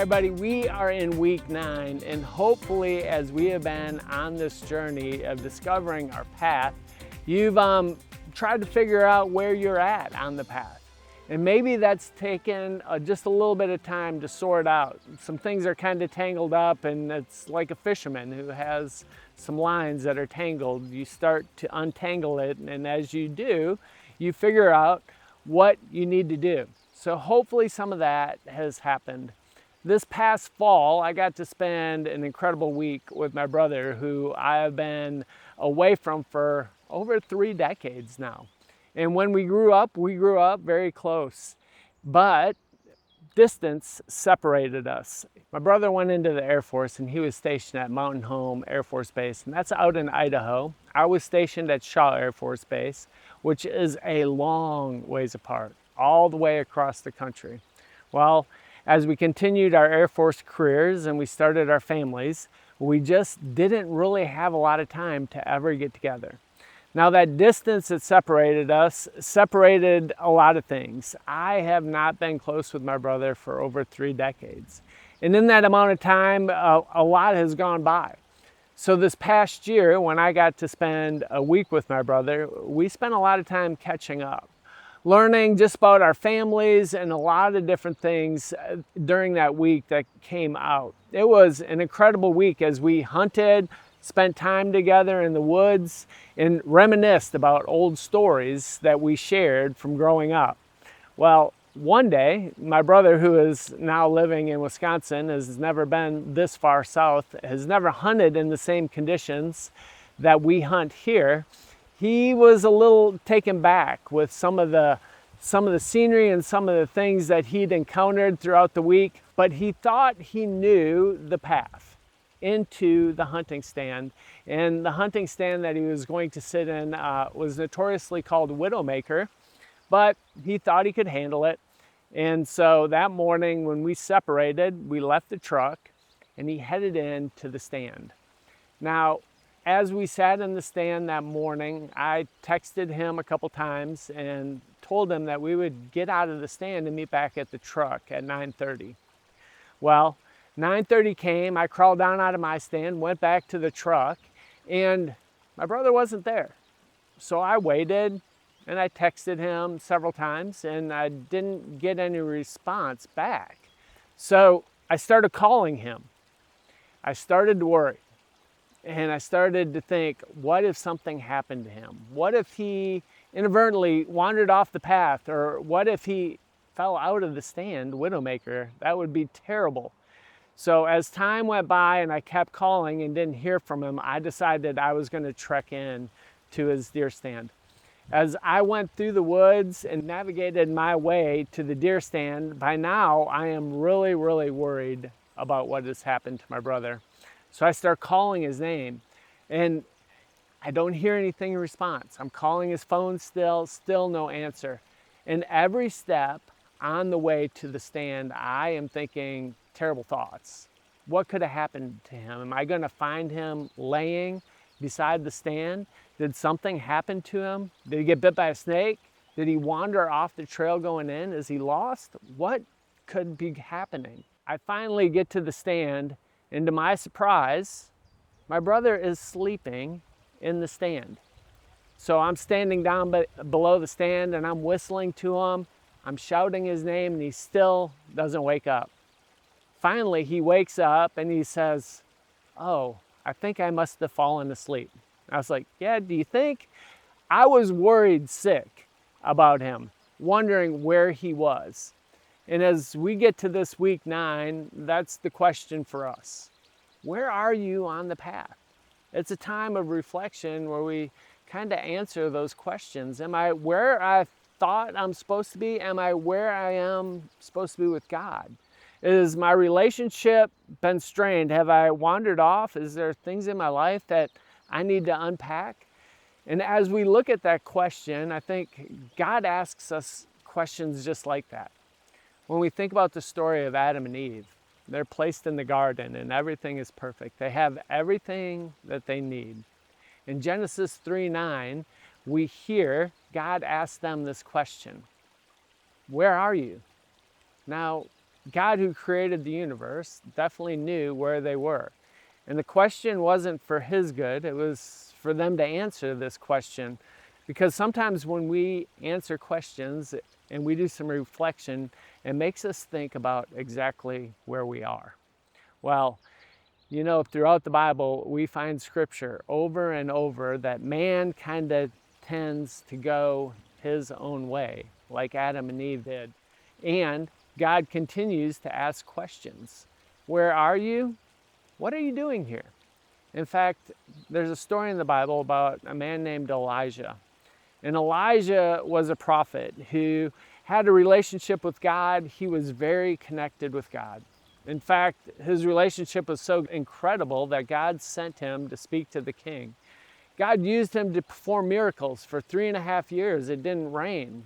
everybody, we are in week 9, and hopefully as we have been on this journey of discovering our path, you've tried to figure out where you're at on the path. And maybe that's taken just a little bit of time to sort out. Some things are kind of tangled up, and it's like a fisherman who has some lines that are tangled. You start to untangle it, and as you do, you figure out what you need to do. So hopefully some of that has happened. This past fall, I got to spend an incredible week with my brother, who I have been away from for over 3 decades now. And when we grew up very close, but distance separated us. My brother went into the Air Force, and he was stationed at Mountain Home Air Force Base, and that's out in Idaho. I was stationed at Shaw Air Force Base, which is a long ways apart, all the way across the country. Well, as we continued our Air Force careers and we started our families, we just didn't really have a lot of time to ever get together. Now, that distance that separated us separated a lot of things. I have not been close with my brother for over 3 decades. And in that amount of time, a lot has gone by. So this past year, when I got to spend a week with my brother, we spent a lot of time catching up, learning just about our families and a lot of different things during that week that came out. It was an incredible week as we hunted, spent time together in the woods, and reminisced about old stories that we shared from growing up. Well, one day, my brother, who is now living in Wisconsin, has never been this far south, has never hunted in the same conditions that we hunt here. He was a little taken back with some of the scenery and some of the things that he'd encountered throughout the week, but he thought he knew the path into the hunting stand. And the hunting stand that he was going to sit in was notoriously called Widowmaker, but he thought he could handle it. And so that morning when we separated, we left the truck and he headed in to the stand. Now, as we sat in the stand that morning, I texted him a couple times and told him that we would get out of the stand and meet back at the truck at 9:30. Well, 9:30 came, I crawled down out of my stand, went back to the truck, and my brother wasn't there. So I waited, and I texted him several times, and I didn't get any response back. So I started calling him. I started to worry, and I started to think, what if something happened to him? What if he inadvertently wandered off the path, or what if he fell out of the stand, Widowmaker? That would be terrible. So as time went by and I kept calling and didn't hear from him, I decided I was going to trek in to his deer stand. As I went through the woods and navigated my way to the deer stand, by now I am really really about what has happened to my brother. So I start calling his name, and I don't hear anything in response. I'm calling his phone still no answer. And every step on the way to the stand, I am thinking terrible thoughts. What could have happened to him? Am I going to find him laying beside the stand? Did something happen to him? Did he get bit by a snake? Did he wander off the trail going in? Is he lost? What could be happening? I finally get to the stand, and to my surprise, my brother is sleeping in the stand. So I'm standing down below the stand, and I'm whistling to him. I'm shouting his name, and he still doesn't wake up. Finally, he wakes up and he says, "Oh, I think I must have fallen asleep." I was like, "Yeah, do you think?" I was worried sick about him, wondering where he was. And as we get to this week 9, that's the question for us. Where are you on the path? It's a time of reflection where we kind of answer those questions. Am I where I thought I'm supposed to be? Am I where I am supposed to be with God? Is my relationship been strained? Have I wandered off? Is there things in my life that I need to unpack? And as we look at that question, I think God asks us questions just like that. When we think about the story of Adam and Eve, they're placed in the garden and everything is perfect. They have everything that they need. In Genesis 3:9, we hear God ask them this question: where are you? Now, God, who created the universe, definitely knew where they were. And the question wasn't for his good, it was for them to answer this question. Because sometimes when we answer questions and we do some reflection, it makes us think about exactly where we are. Well, you know, throughout the Bible, we find scripture over and over that man kind of tends to go his own way, like Adam and Eve did. And God continues to ask questions. Where are you? What are you doing here? In fact, there's a story in the Bible about a man named Elijah. And Elijah was a prophet who had a relationship with God. He was very connected with God. In fact, his relationship was so incredible that God sent him to speak to the king. God used him to perform miracles for 3.5 years. It didn't rain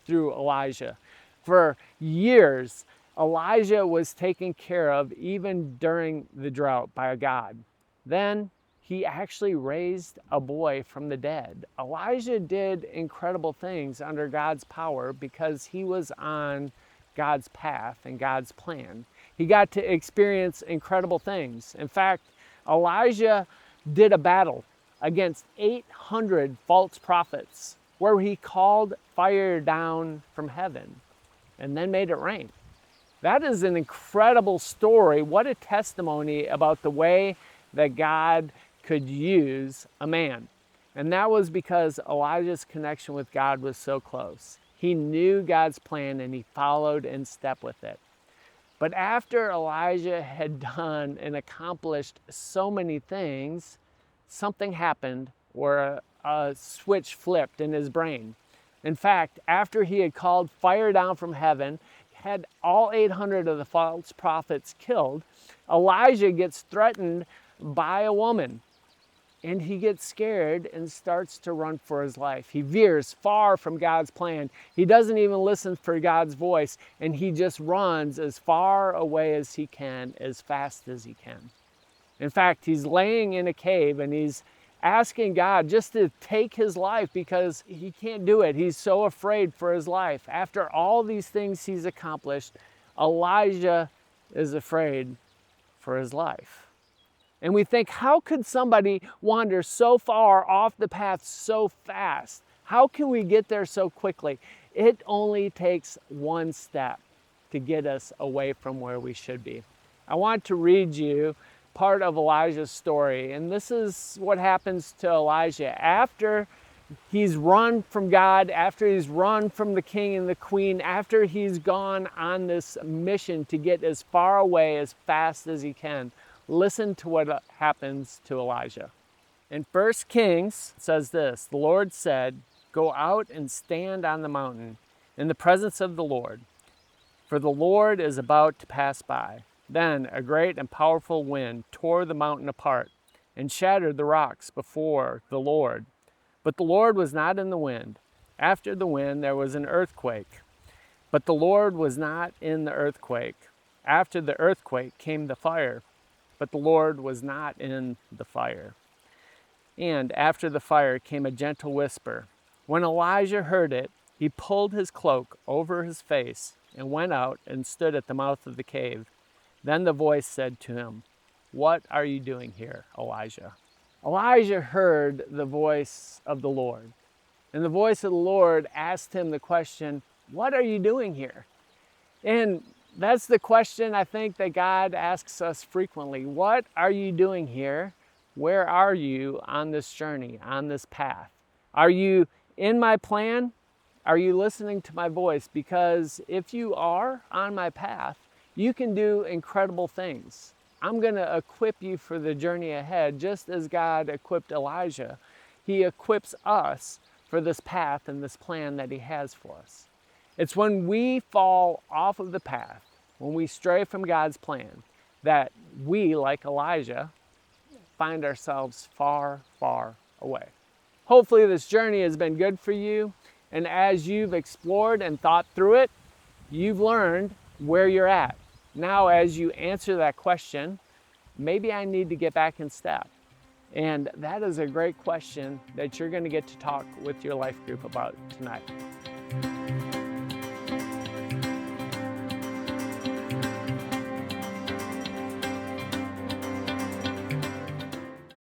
through Elijah. For years, Elijah was taken care of even during the drought by God. Then he actually raised a boy from the dead. Elijah did incredible things under God's power because he was on God's path and God's plan. He got to experience incredible things. In fact, Elijah did a battle against 800 false prophets where he called fire down from heaven and then made it rain. That is an incredible story. What a testimony about the way that God could use a man. And that was because Elijah's connection with God was so close. He knew God's plan and he followed in step with it. But after Elijah had done and accomplished so many things, something happened where a switch flipped in his brain. In fact, after he had called fire down from heaven, had all 800 of the false prophets killed, Elijah gets threatened by a woman. And he gets scared and starts to run for his life. He veers far from God's plan. He doesn't even listen for God's voice, and he just runs as far away as he can, as fast as he can. In fact, he's laying in a cave and he's asking God just to take his life because he can't do it. He's so afraid for his life. After all these things he's accomplished, Elijah is afraid for his life. And we think, how could somebody wander so far off the path so fast? How can we get there so quickly? It only takes one step to get us away from where we should be. I want to read you part of Elijah's story. And this is what happens to Elijah after he's run from God, after he's run from the king and the queen, after he's gone on this mission to get as far away as fast as he can. Listen to what happens to Elijah. In 1 Kings, it says this, the Lord said, "Go out and stand on the mountain in the presence of the Lord, for the Lord is about to pass by." Then a great and powerful wind tore the mountain apart and shattered the rocks before the Lord. But the Lord was not in the wind. After the wind there was an earthquake. But the Lord was not in the earthquake. After the earthquake came the fire. But the Lord was not in the fire. And after the fire came a gentle whisper. When Elijah heard it, he pulled his cloak over his face and went out and stood at the mouth of the cave. Then the voice said to him, "What are you doing here, Elijah?" Elijah heard the voice of the Lord. And the voice of the Lord asked him the question, "What are you doing here?" And that's the question I think that God asks us frequently. What are you doing here? Where are you on this journey, on this path? Are you in my plan? Are you listening to my voice? Because if you are on my path, you can do incredible things. I'm going to equip you for the journey ahead, just as God equipped Elijah. He equips us for this path and this plan that he has for us. It's when we fall off of the path, when we stray from God's plan, that we, like Elijah, find ourselves far, far away. Hopefully this journey has been good for you, and as you've explored and thought through it, you've learned where you're at. Now, as you answer that question, maybe I need to get back in step. And that is a great question that you're going to get to talk with your life group about tonight.